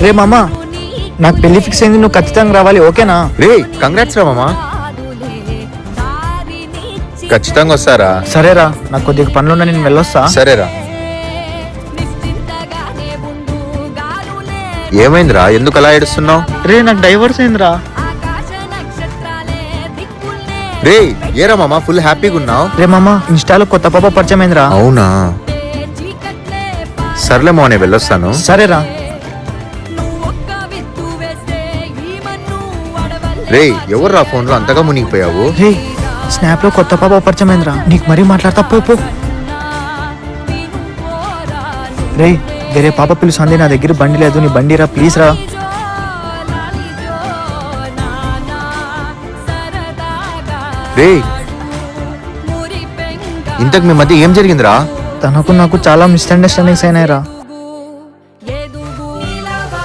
రే మామా, నాకు పెళ్లి ఫిక్స్ అయింది, నువ్వు ఖచ్చితంగా రావాలి, ఓకేనా? రే కంగ్రాట్స్ రా మామా. ఖచ్చితంగా వస్తారా? సరేరా, నాకు కొద్దిగా పనులున్నా, నేను వెళ్ళొస్తా. సరేరా. ఏమైందిరా, ఎందుకు అలా ఏడుస్తున్నావు? రే నాకు డైవర్స్ అయిందిరా. రే ఏరా మామా, ఫుల్ హ్యాపీగా ఉన్నావు? రే మామా, ఇన్స్టాలో కొత్త పాప పరిచయం అయిందిరా. అవునా, సర్లే మామ, నేను వెళ్ళొస్తాను. సరేరా. రే ఎవర్రా ఫోన్ లో అంతగా మునిగిపోయావు? రే స్నాప్ లో కొత్త పాప పరిచయం అయిందిరా, నీకు మరీ మాట్లాడతా, పో. రే వేరే పాప పిలుస్తుంది, నా దగ్గర బండి లేదు, నీ బండి రా ప్లీజ్ రా. రే ఇంతకు మీ మధ్య ఏం జరిగిందిరా? తనకు నాకు చాలా మిస్అండర్స్టాండింగ్స్ అయినాయిరా.